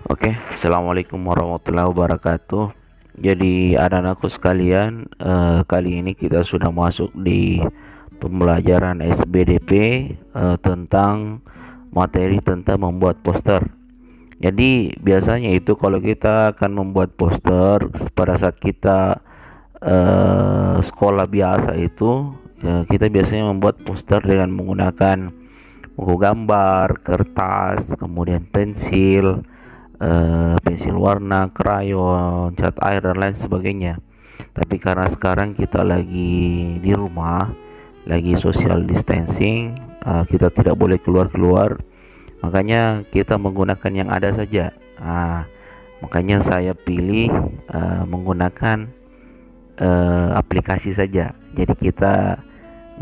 Oke, assalamualaikum warahmatullahi wabarakatuh. Jadi anak-anakku sekalian, kali ini kita sudah masuk di pembelajaran SBDP tentang materi tentang membuat poster. Jadi biasanya itu kalau kita akan membuat poster pada saat kita sekolah biasa itu, kita biasanya membuat poster dengan menggunakan buku gambar, kertas, kemudian pensil warna, krayon, cat air dan lain sebagainya. Tapi karena sekarang kita lagi di rumah, lagi social distancing, kita tidak boleh keluar-keluar, makanya kita menggunakan yang ada saja. Makanya saya pilih menggunakan aplikasi saja. Jadi kita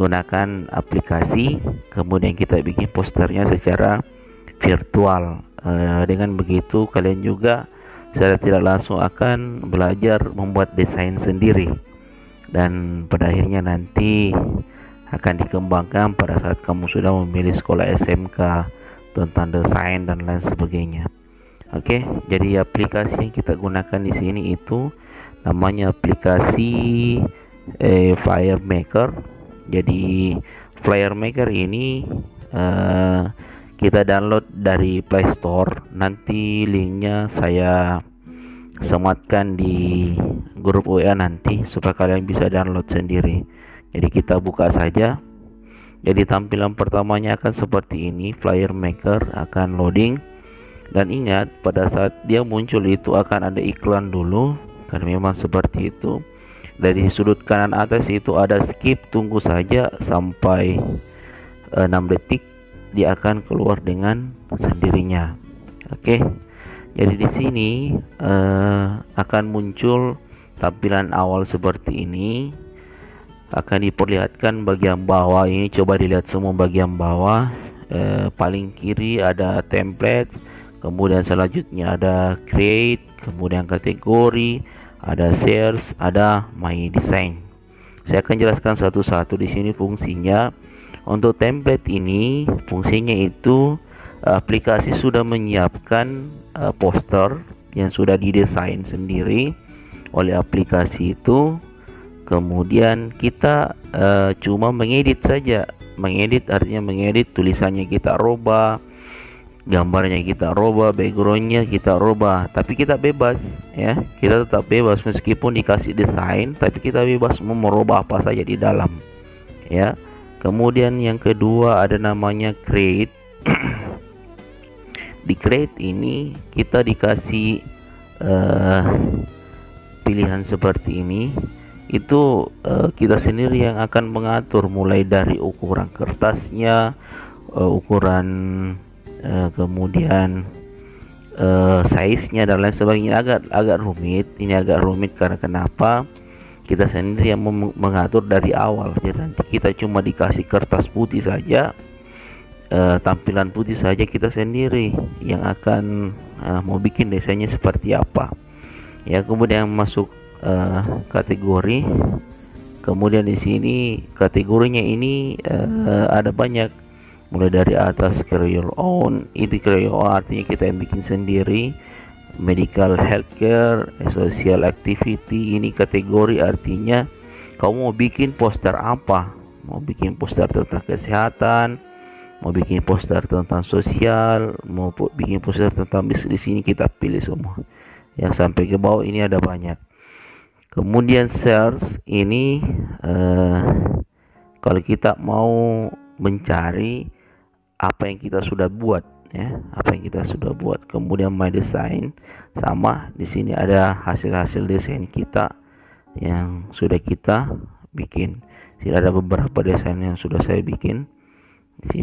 gunakan aplikasi, kemudian kita bikin posternya secara virtual. Dengan begitu kalian juga secara tidak langsung akan belajar membuat desain sendiri, dan pada akhirnya nanti akan dikembangkan pada saat kamu sudah memilih sekolah SMK tentang desain dan lain sebagainya. Oke, jadi aplikasi yang kita gunakan di sini itu namanya aplikasi FireMaker. Jadi FireMaker ini kita download dari Play Store. Nanti linknya saya sematkan di grup WA nanti supaya kalian bisa download sendiri. Jadi kita buka saja. Jadi tampilan pertamanya akan seperti ini. Flyer Maker akan loading, dan ingat pada saat dia muncul itu akan ada iklan dulu, karena memang seperti itu. Dari sudut kanan atas itu ada skip, tunggu saja sampai 6 detik, dia akan keluar dengan sendirinya. Oke, jadi di sini akan muncul tampilan awal seperti ini. Akan diperlihatkan bagian bawah ini, coba dilihat semua bagian bawah. Paling kiri ada template, kemudian selanjutnya ada create, kemudian kategori, ada shares, ada my design. Saya akan jelaskan satu-satu di sini fungsinya. Untuk template ini fungsinya itu aplikasi sudah menyiapkan poster yang sudah didesain sendiri oleh aplikasi itu. Kemudian kita cuma mengedit saja. Mengedit artinya mengedit, tulisannya kita rubah, gambarnya kita rubah, backgroundnya kita rubah, tapi kita bebas ya, kita tetap bebas meskipun dikasih desain, tapi kita bebas mau merubah apa saja di dalam ya. Kemudian yang kedua ada namanya create. Di create ini kita dikasih pilihan seperti ini. Itu kita sendiri yang akan mengatur, mulai dari ukuran kertasnya, ukuran kemudian size-nya dan lain sebagainya. Agak rumit. Ini agak rumit karena kenapa? Kita sendiri yang mengatur dari awal. Jadi nanti kita cuma dikasih kertas putih saja, tampilan putih saja, kita sendiri yang akan mau bikin desainnya seperti apa ya. Kemudian masuk kategori. Kemudian di sini kategorinya ini ada banyak, mulai dari atas carry your own. Itu carry your own artinya kita yang bikin sendiri. Medical, healthcare, social activity, ini kategori artinya kamu mau bikin poster apa. Mau bikin poster tentang kesehatan, mau bikin poster tentang sosial, mau bikin poster tentang bisnis, ini kita pilih semua. Yang sampai ke bawah ini ada banyak. Kemudian search ini kalau kita mau mencari apa yang kita sudah buat ya, apa yang kita sudah buat. Kemudian my design, sama di sini ada hasil-hasil desain kita yang sudah kita bikin. Sini ada beberapa desain yang sudah saya bikin. Di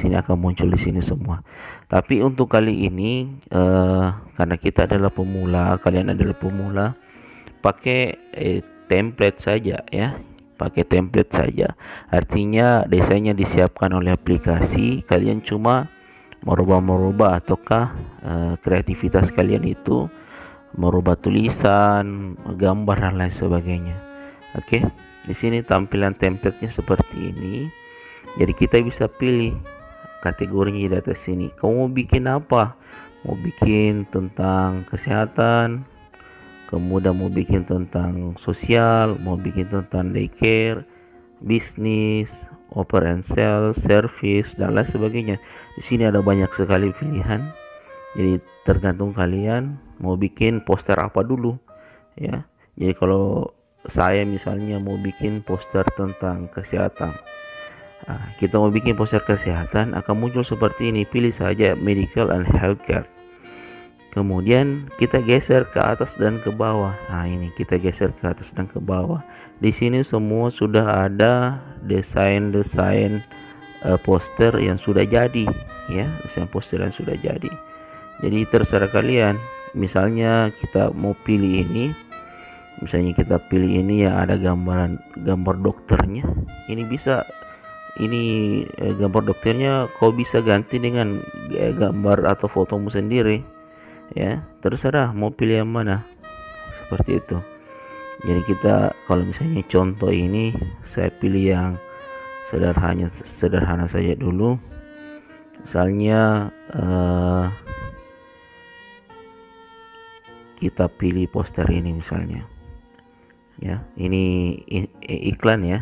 sini akan muncul di sini semua. Tapi untuk kali ini karena kita adalah pemula, kalian adalah pemula, pakai template saja ya. Pakai template saja. Artinya desainnya disiapkan oleh aplikasi, kalian cuma merubah ataukah kreativitas kalian itu merubah tulisan, gambar dan lain sebagainya. Oke, di sini tampilan template-nya seperti ini. Jadi kita bisa pilih kategorinya di atas sini. Kamu mau bikin apa? mau bikin tentang kesehatan, kemudian mau bikin tentang sosial, mau bikin tentang daycare, bisnis, offer and sell, service, dan lain sebagainya. Di sini ada banyak sekali pilihan. Jadi tergantung kalian mau bikin poster apa dulu, ya. Jadi kalau saya misalnya mau bikin poster tentang kesehatan, kita mau bikin poster kesehatan akan muncul seperti ini. Pilih saja medical and healthcare. Kemudian kita geser ke atas dan ke bawah. Nah, ini kita geser ke atas dan ke bawah. Di sini semua sudah ada desain-desain poster yang sudah jadi, ya, desain poster yang sudah jadi. Jadi terserah kalian. Misalnya kita mau pilih ini, misalnya kita pilih ini yang ada gambar dokternya. Ini bisa, ini gambar dokternya kau bisa ganti dengan gambar atau fotomu sendiri, ya. Terserah mau pilih yang mana, seperti itu. Jadi kita kalau misalnya contoh ini saya pilih yang sederhana saja dulu. Misalnya kita pilih poster ini misalnya, ya. Ini iklan, ya,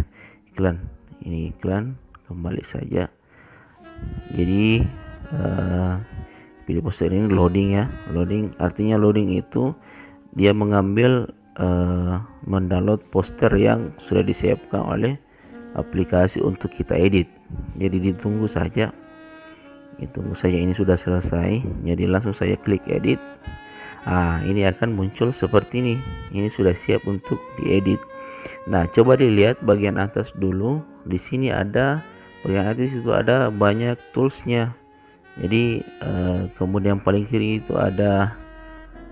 iklan. Ini iklan. Kembali saja. Jadi pilih poster ini, loading, ya. Loading artinya loading itu dia mengambil mendownload poster yang sudah disiapkan oleh aplikasi untuk kita edit. Jadi ditunggu saja. Ditunggu saja, ini sudah selesai. Jadi langsung saya klik edit. Ini akan muncul seperti ini. Ini sudah siap untuk diedit. Nah, coba dilihat bagian atas dulu. Di sini ada bagian atas itu ada banyak toolsnya. Jadi kemudian paling kiri itu ada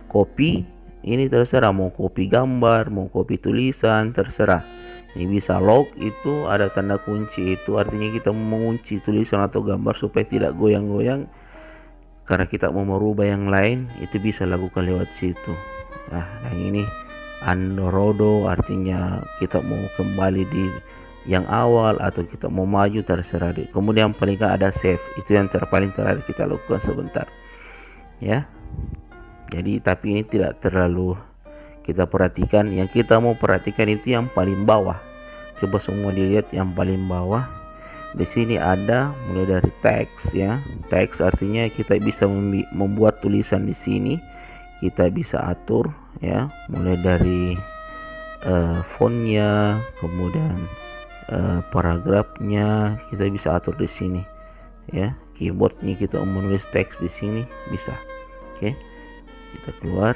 copy. Ini terserah mau copy gambar, mau copy tulisan, terserah. Ini bisa log, itu ada tanda kunci, itu artinya kita mau mengunci tulisan atau gambar supaya tidak goyang-goyang karena kita mau merubah yang lain, itu bisa lakukan lewat situ. Nah, yang ini unrodo artinya kita mau kembali di yang awal atau kita mau maju, terserah. Kemudian paling ada save, itu yang paling terakhir kita lakukan sebentar, ya. Jadi tapi ini tidak terlalu kita perhatikan. Yang kita mau perhatikan itu yang paling bawah. Coba semua dilihat yang paling bawah. Di sini ada mulai dari teks, ya. Teks artinya kita bisa membuat tulisan di sini. Kita bisa atur, ya, mulai dari fontnya, kemudian paragrafnya kita bisa atur di sini, ya. Keyboardnya kita menulis teks di sini bisa. Oke. Kita keluar.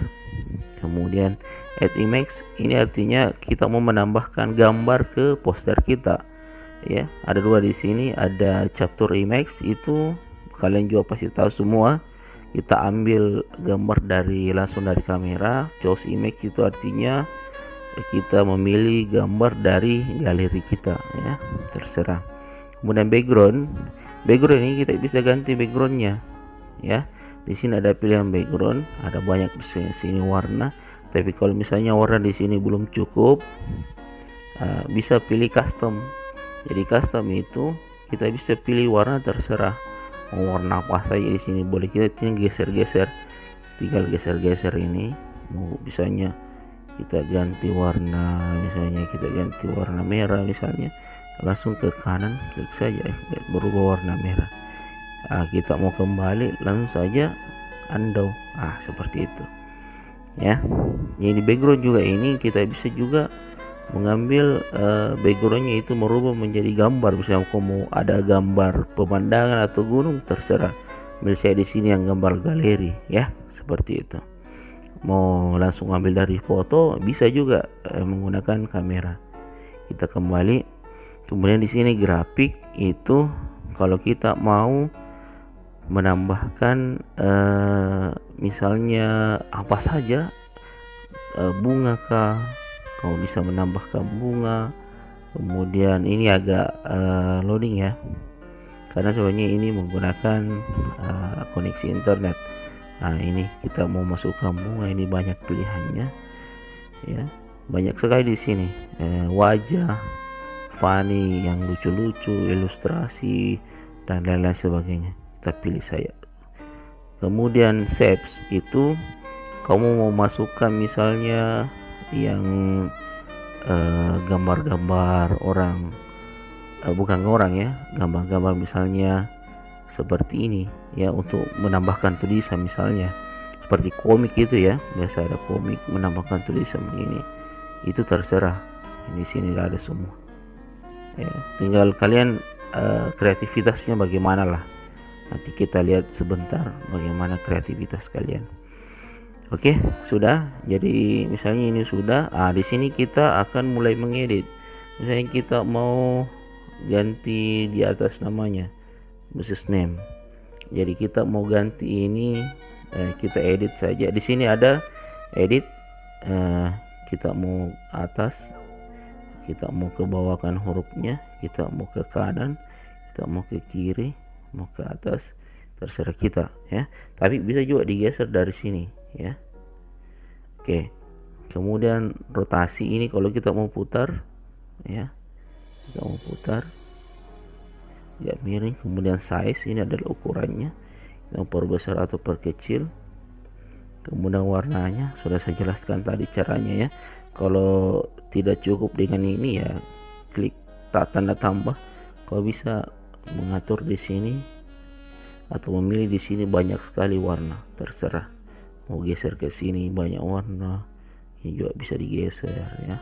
Kemudian add image, ini artinya kita mau menambahkan gambar ke poster kita, ya. Ada dua di sini, ada capture image, itu kalian juga pasti tahu semua. Kita ambil gambar langsung dari kamera. Choose image itu artinya kita memilih gambar dari galeri kita, ya, terserah. Kemudian background ini kita bisa ganti backgroundnya, ya. Di sini ada pilihan background, ada banyak di sini warna. Tapi kalau misalnya warna di sini belum cukup, bisa pilih custom. Jadi custom itu kita bisa pilih warna, terserah mau warna apa saja. Di sini boleh kita geser-geser, tinggal geser-geser ini. Mau misalnya kita ganti warna, misalnya kita ganti warna merah misalnya, langsung ke kanan klik saja, berubah warna merah. Kita mau kembali langsung saja undo, seperti itu, ya. Jadi background juga ini kita bisa juga mengambil backgroundnya itu merubah menjadi gambar. Misalnya mau ada gambar pemandangan atau gunung, terserah. Misalnya di sini yang gambar galeri, ya, seperti itu. Mau langsung ambil dari foto bisa juga menggunakan kamera. Kita kembali. Kemudian di sini grafik itu kalau kita mau menambahkan misalnya apa saja, bunga kah, kau bisa menambahkan bunga. Kemudian ini agak loading, ya, karena sebenarnya ini menggunakan koneksi internet. Ini kita mau masukkan bunga, ini banyak pilihannya, ya, banyak sekali di sini. Wajah, funny yang lucu-lucu, ilustrasi dan lain-lain sebagainya. Kita pilih saya Kemudian shapes itu kamu mau masukkan misalnya yang gambar-gambar orang, bukan orang ya, gambar-gambar misalnya seperti ini ya, untuk menambahkan tulisan misalnya seperti komik itu ya, biasa ada komik menambahkan tulisan begini, itu terserah. Di sini ada semua ya, tinggal kalian kreativitasnya bagaimana lah, nanti kita lihat sebentar bagaimana kreativitas kalian. Oke, sudah. Jadi misalnya ini sudah. Di sini kita akan mulai mengedit. Misalnya kita mau ganti di atas namanya business name. Jadi kita mau ganti ini, kita edit saja. Di sini ada edit. Kita mau atas, kita mau ke bawah kan hurufnya, kita mau ke kanan, kita mau ke kiri, mau ke atas, terserah kita ya. Tapi bisa juga digeser dari sini ya. Oke, kemudian rotasi ini kalau kita mau putar ya, kita mau putar agak miring. Kemudian size ini adalah ukurannya, kita mau perbesar atau perkecil. Kemudian warnanya sudah saya jelaskan tadi caranya ya. Kalau tidak cukup dengan ini ya klik tanda tambah. Kalau bisa mengatur di sini atau memilih di sini banyak sekali warna, terserah. Mau geser ke sini banyak warna, ini juga bisa digeser ya,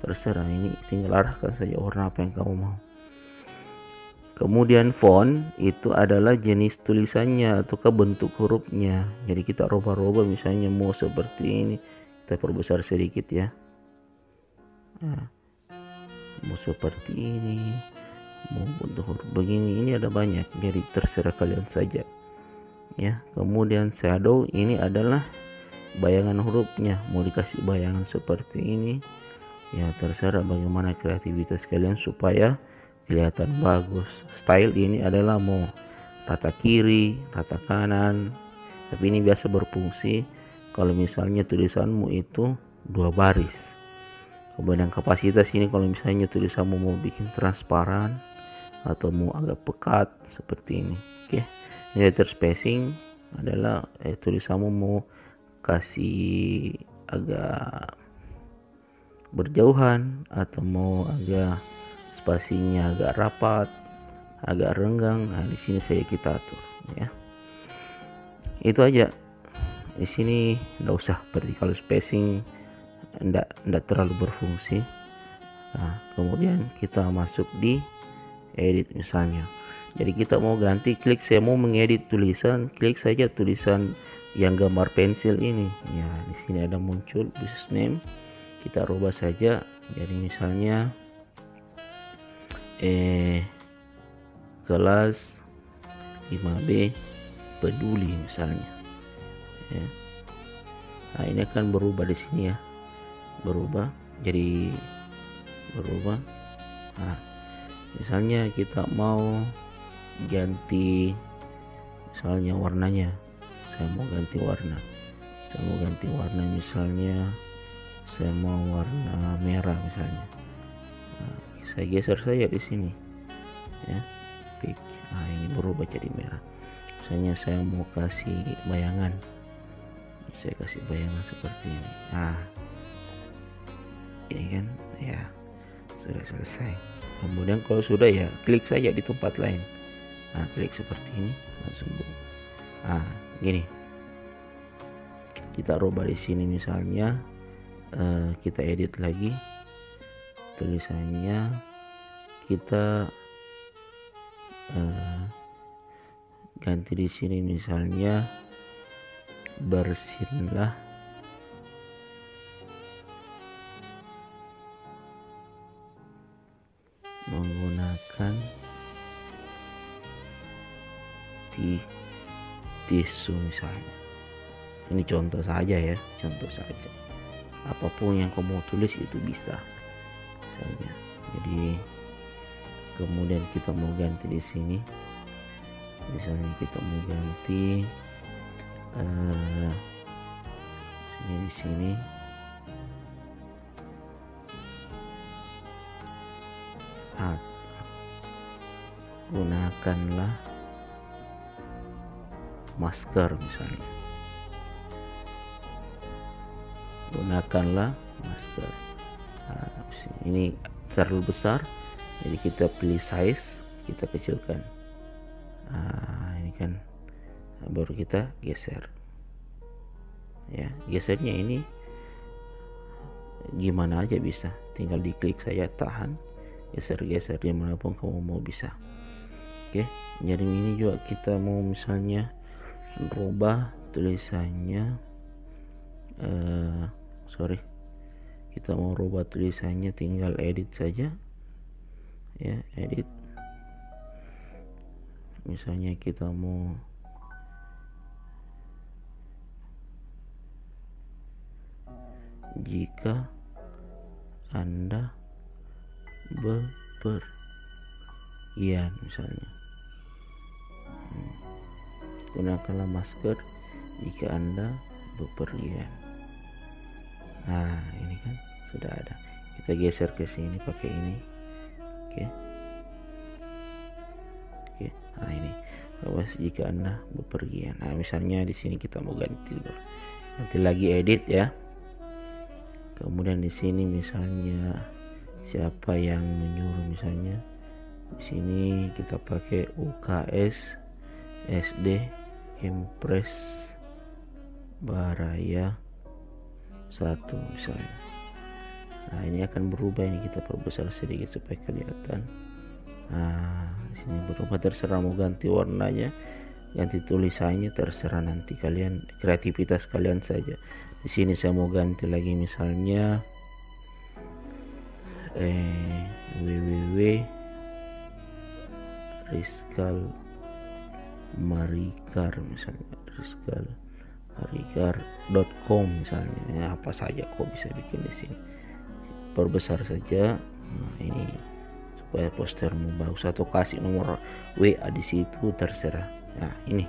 terserah. Ini tinggal arahkan saja warna apa yang kamu mau. Kemudian font itu adalah jenis tulisannya atau bentuk hurufnya. Jadi kita rubah-rubah, misalnya mau seperti ini, kita perbesar sedikit ya. Mau seperti ini, mau bentuk huruf begini, ini ada banyak, jadi terserah kalian saja ya. Kemudian shadow ini adalah bayangan hurufnya, mau dikasih bayangan seperti ini ya, terserah bagaimana kreativitas kalian supaya kelihatan bagus. Style ini adalah mau rata kiri, rata kanan, tapi ini biasa berfungsi kalau misalnya tulisanmu itu 2 baris. Kemudian kapasitas ini kalau misalnya tulisanmu mau bikin transparan atau mau agak pekat seperti ini. Oke, letter spacing adalah tulisanmu mau kasih agak berjauhan atau mau agak spasinya agak rapat, agak renggang. Nah, di sini saya kita atur ya. Itu aja. Di sini enggak usah vertical spacing, enggak terlalu berfungsi. Nah, kemudian kita masuk di edit misalnya. Jadi kita mau ganti, klik saya mau mengedit tulisan, klik saja tulisan yang gambar pensil ini. Ya, di sini ada muncul business name. Kita rubah saja. Jadi misalnya kelas 5B peduli misalnya. Ya. Nah, ini akan berubah di sini ya. Berubah jadi berubah. Nah, misalnya kita mau ganti misalnya warnanya, saya mau ganti warna misalnya saya mau warna merah misalnya. Nah, saya geser saja di sini ya, klik. Nah, ini berubah jadi merah. Misalnya saya mau kasih bayangan, saya kasih bayangan seperti ini. Nah, ini kan ya sudah selesai. Kemudian kalau sudah ya klik saja di tempat lain. Nah, klik seperti ini langsung. Nah, gini. Kita rubah di sini misalnya, kita edit lagi tulisannya, kita ganti di sini misalnya bersinlah menggunakan tisu misalnya. Ini contoh saja ya, contoh saja. Apapun yang kamu tulis itu bisa misalnya. Jadi kemudian kita mau ganti di sini, misalnya kita mau ganti di sini gunakanlah masker misalnya, gunakanlah masker. Nah, ini terlalu besar, jadi kita pilih size, kita kecilkan. Nah, ini kan baru kita geser. Ya, gesernya ini gimana aja bisa, tinggal diklik saja, tahan, geser-geser dimanapun kamu mau bisa. Oke, jadi ini juga kita mau misalnya rubah tulisannya, kita mau rubah tulisannya, tinggal edit saja ya, edit. Misalnya kita mau jika Anda bepergian misalnya, gunakanlah masker jika Anda bepergian. Nah, ini kan sudah ada. Kita geser ke sini pakai ini. Oke. Nah, ini awas jika Anda bepergian. Nah, misalnya di sini kita mau ganti lagi edit ya. Kemudian di sini misalnya siapa yang menyuruh, misalnya di sini kita pakai UKS SD Impres Baraya 1 misalnya. Nah, ini akan berubah, ini kita perbesar sedikit supaya kelihatan. Nah, di sini berubah, terserah mau ganti warnanya, ganti tulisannya, terserah nanti kalian, kreativitas kalian saja. Di sini saya mau ganti lagi misalnya www Rizkal Marikar misalnya, rizkalmarikar.com misalnya, ya, apa saja kok bisa bikin di sini, perbesar saja. Nah, ini supaya postermu bagus, atau kasih nomor WA di situ, terserah. Nah, ini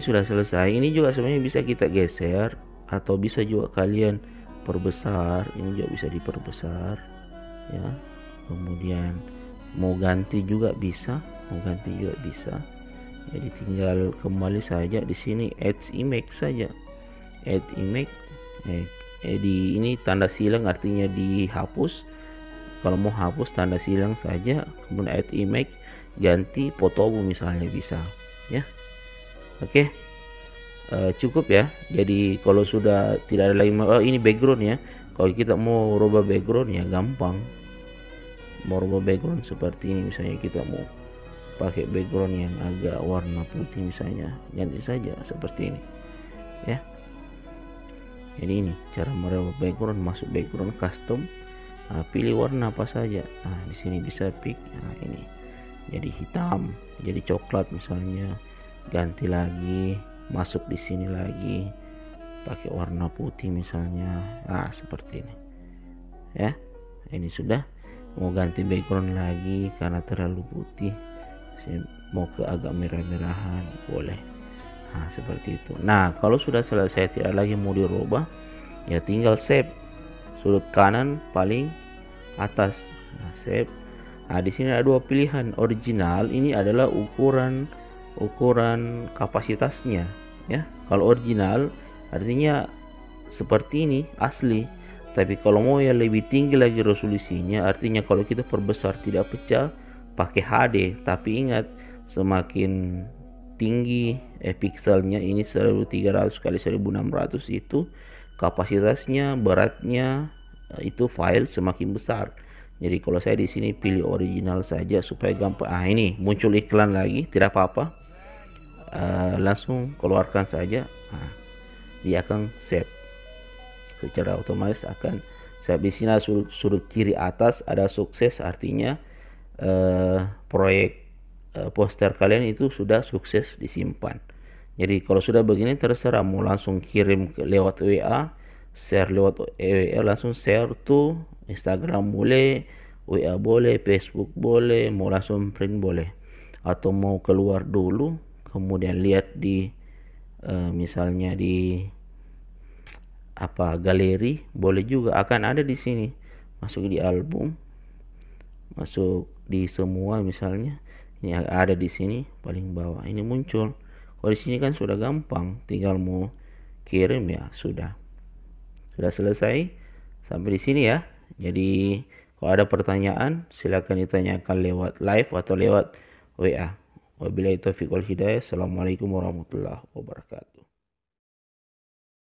sudah selesai. Ini juga sebenarnya bisa kita geser atau bisa juga kalian perbesar. Ini juga bisa diperbesar ya. Kemudian mau ganti juga bisa, jadi tinggal kembali saja di sini add image saja, add image. Di ini tanda silang artinya dihapus. Kalau mau hapus tanda silang saja, kemudian add image, ganti fotomu misalnya, bisa ya. Oke. Cukup ya. Jadi kalau sudah tidak ada lagi, ini background ya. Kalau kita mau rubah background ya gampang. Mau rubah background seperti ini, misalnya kita mau pakai background yang agak warna putih misalnya, ganti saja seperti ini ya. Jadi ini cara merubah background, masuk background custom. Nah, pilih warna apa saja. Nah, di sini bisa pick. Nah, ini jadi hitam, jadi coklat misalnya, ganti lagi, masuk di sini lagi, pakai warna putih misalnya. Nah, seperti ini ya. Ini sudah. Mau ganti background lagi karena terlalu putih, mau ke agak merah-merahan, boleh. Nah, seperti itu. Nah, kalau sudah selesai, tidak lagi mau dirubah, ya tinggal save, sudut kanan paling atas. Nah, save. Nah, di sini ada dua pilihan. Original ini adalah ukuran kapasitasnya ya. Kalau original artinya seperti ini asli, tapi kalau mau yang lebih tinggi lagi resolusinya, artinya kalau kita perbesar tidak pecah, pakai HD. Tapi ingat, semakin tinggi pikselnya, ini 1300 kali 1600 itu kapasitasnya, beratnya itu file semakin besar. Jadi kalau saya di sini pilih original saja supaya gampang. Ini muncul iklan lagi, tidak apa-apa. Langsung keluarkan saja. Dia akan save secara otomatis, akan save. Di sini sudut kiri atas ada sukses, artinya proyek poster kalian itu sudah sukses disimpan. Jadi kalau sudah begini, terserah mau langsung kirim lewat WA, share lewat WA, langsung share to Instagram boleh, WA boleh, Facebook boleh, mau langsung print boleh, atau mau keluar dulu kemudian lihat di misalnya di galeri, boleh juga, akan ada di sini. Masuk di album, masuk di semua misalnya, ini ada di sini paling bawah, ini muncul Oh, di sini kan sudah gampang, tinggal mau kirim ya sudah. Sudah selesai. Sampai di sini ya. Jadi kalau ada pertanyaan silakan ditanyakan lewat live atau lewat WA. Wabillahi taufiq wal hidayah. Assalamualaikum warahmatullahi wabarakatuh.